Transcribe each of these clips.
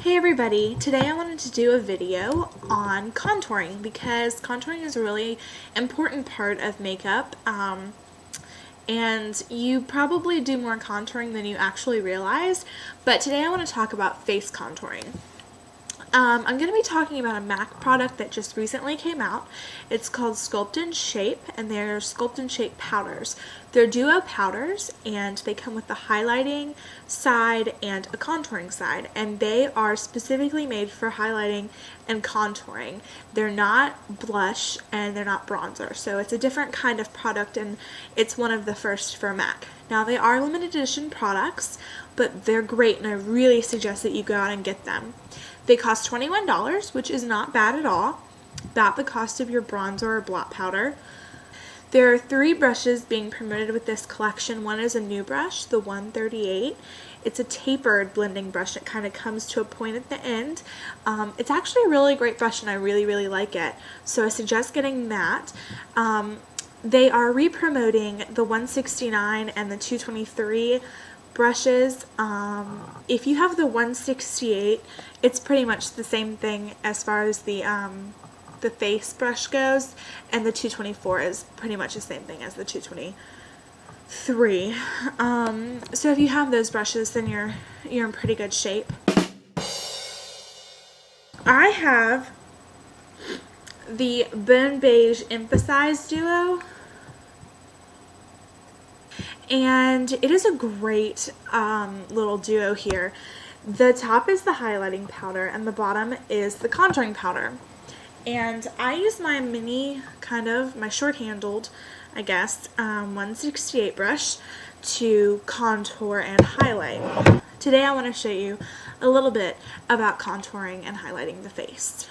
Hey everybody, today I wanted to do a video on contouring because contouring is a really important part of makeup and you probably do more contouring than you actually realize, but today I want to talk about face contouring. I'm going to be talking about a MAC product that just recently came out. It's called Sculpt and Shape, and they're Sculpt and Shape powders. They're duo powders, and they come with the highlighting side and a contouring side, and they are specifically made for highlighting and contouring. They're not blush and they're not bronzer, so it's a different kind of product, and it's one of the first for MAC. Now, they are limited edition products, but they're great, and I really suggest that you go out and get them. They cost $21, which is not bad at all, about the cost of your bronzer or blot powder. There are 3 brushes being promoted with this collection. One is a new brush, the 138. It's a tapered blending brush. It kind of comes to a point at the end. It's actually a really great brush, and I really like it. So I suggest getting that. They are re-promoting the 169 and the 223 brushes. If you have the 168, it's pretty much the same thing as far as the face brush goes, and the 224 is pretty much the same thing as the 223. So if you have those brushes, then you're in pretty good shape. I have the bonebeige emphasized duo, and it is a great little duo here. The top is the highlighting powder and the bottom is the contouring powder. And I use my mini, my short-handled, I guess, 168 brush to contour and highlight. Today I want to show you a little bit about contouring and highlighting the face.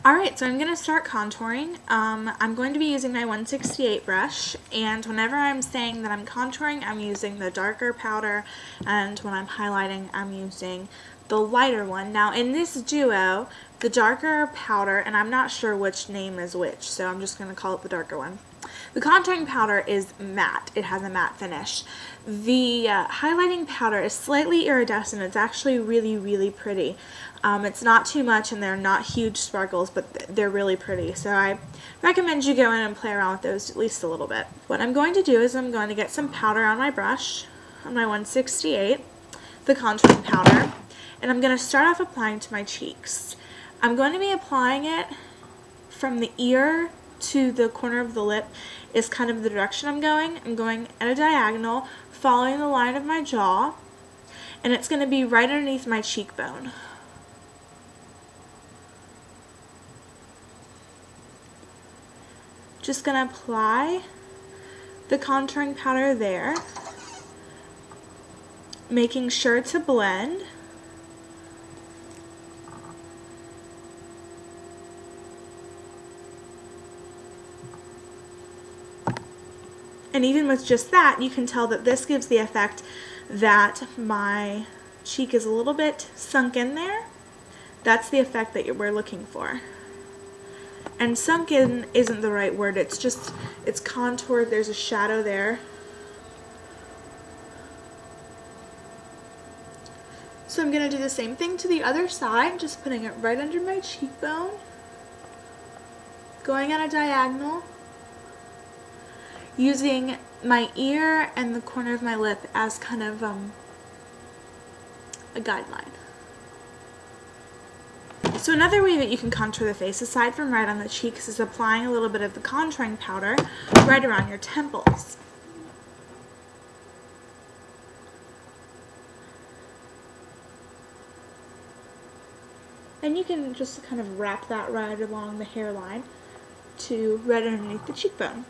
Alright, so I'm going to start contouring. I'm going to be using my 168 brush, and whenever I'm saying that I'm contouring, I'm using the darker powder, and when I'm highlighting, I'm using the lighter one. Now in this duo, the darker powder, and I'm not sure which name is which, so I'm just going to call it the darker one. The contouring powder is matte. It has a matte finish. The highlighting powder is slightly iridescent. It's actually really pretty. It's not too much, and they're not huge sparkles, but they're really pretty. So I recommend you go in and play around with those at least a little bit. What I'm going to do is I'm going to get some powder on my brush, on my 168, the contouring powder, and I'm going to start off applying to my cheeks. I'm going to be applying it from the ear to the corner of the lip is kind of the direction I'm going. I'm going at a diagonal, following the line of my jaw, and it's going to be right underneath my cheekbone. Just going to apply the contouring powder there, making sure to blend. And even with just that, you can tell that this gives the effect that my cheek is a little bit sunk in there. That's the effect that we're looking for. And sunken isn't the right word, it's contoured, there's a shadow there. So I'm going to do the same thing to the other side, just putting it right under my cheekbone, going at a diagonal, using my ear and the corner of my lip as kind of a guideline. So another way that you can contour the face, aside from right on the cheeks, is applying a little bit of the contouring powder right around your temples. And you can just kind of wrap that right along the hairline to right underneath the cheekbone.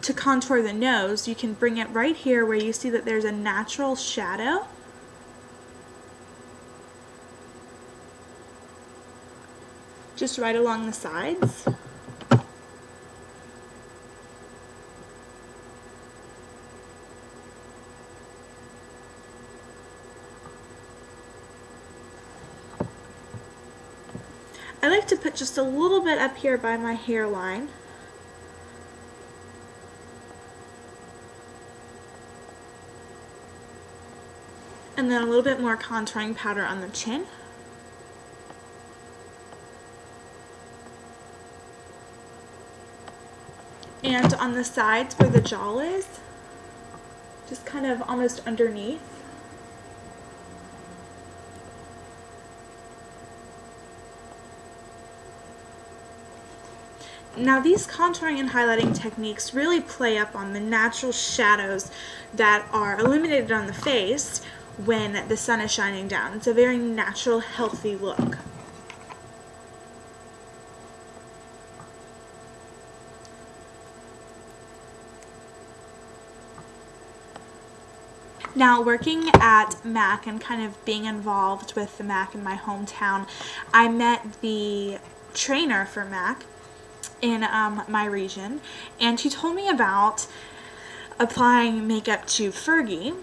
To contour the nose, you can bring it right here where you see that there's a natural shadow. Just right along the sides. like to put just a little bit up here by my hairline. And then a little bit more contouring powder on the chin. And on the sides where the jaw is, just kind of almost underneath. Now these contouring and highlighting techniques really play up on the natural shadows that are illuminated on the face when the sun is shining down. It's a very natural, healthy look. Now, working at MAC and kind of being involved with the MAC in my hometown, I met the trainer for MAC in my region, and she told me about applying makeup to Fergie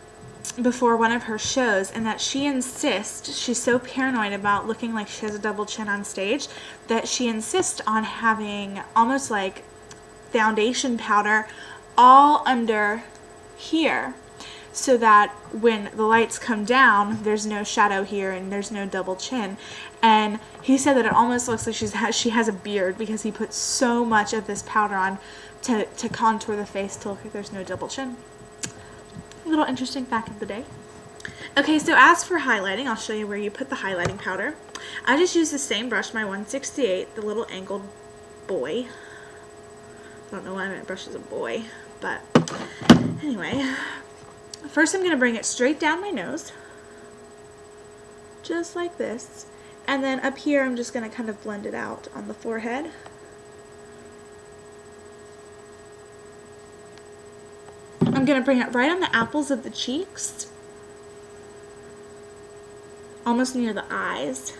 before one of her shows, and that she insists, she's so paranoid about looking like she has a double chin on stage, that she insists on having almost like foundation powder all under here, so that when the lights come down, there's no shadow here and there's no double chin. And he said that it almost looks like she has a beard, because he puts so much of this powder on to contour the face to look like there's no double chin. A little interesting back in the day. Okay, so as for highlighting, I'll show you where you put the highlighting powder. I just use the same brush, my 168, the little angled boy. I don't know why my brush is a boy, but anyway. First I'm going to bring it straight down my nose, just like this, and then up here I'm just going to kind of blend it out on the forehead. I'm going to bring it right on the apples of the cheeks, almost near the eyes.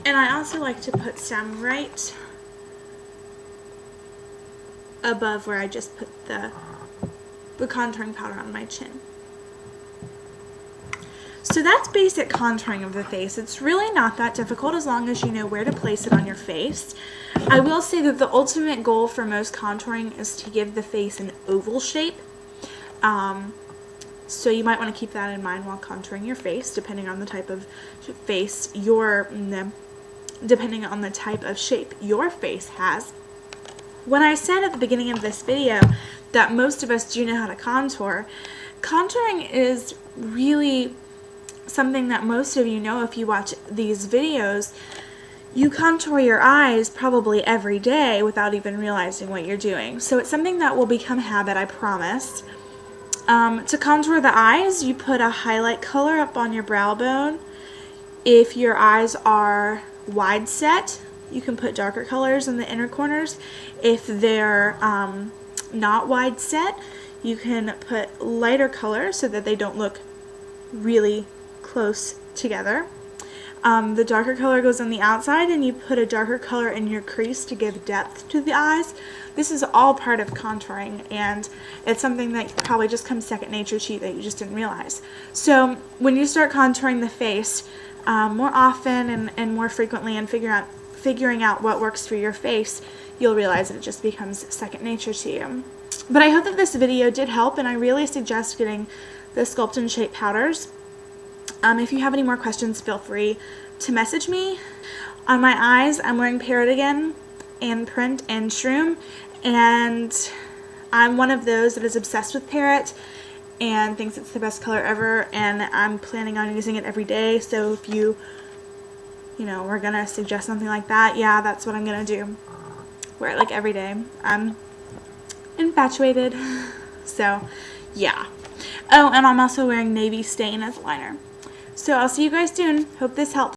And I also like to put some right above where I just put the contouring powder on my chin. So that's basic contouring of the face. It's really not that difficult as long as you know where to place it on your face. I will say that the ultimate goal for most contouring is to give the face an oval shape. So you might want to keep that in mind while contouring your face, depending on the type of face depending on the type of shape your face has. When I said at the beginning of this video that most of us do know how to contour, contouring is really something that most of you know if you watch these videos. You contour your eyes probably every day without even realizing what you're doing. So it's something that will become habit, I promise. To contour the eyes, you put a highlight color up on your brow bone. If your eyes are wide set, you can put darker colors in the inner corners. If they're not wide set, you can put lighter colors so that they don't look really close together. The darker color goes on the outside, and you put a darker color in your crease to give depth to the eyes. This is all part of contouring, and it's something that probably just comes second nature to you that you just didn't realize. So when you start contouring the face more often and more frequently, and figuring out what works for your face, you'll realize that it just becomes second nature to you. But I hope that this video did help, and I really suggest getting the Sculpt and Shape powders. If you have any more questions, feel free to message me. On my eyes, I'm wearing Parrot again, and Print, and Shroom, and I'm one of those that is obsessed with Parrot and thinks it's the best color ever, and I'm planning on using it every day. So if you know, we're gonna suggest something like that, yeah, that's what I'm gonna do. Wear it like every day. I'm infatuated. So yeah. Oh, and I'm also wearing Navy Stain as a liner. So I'll see you guys soon. Hope this helped.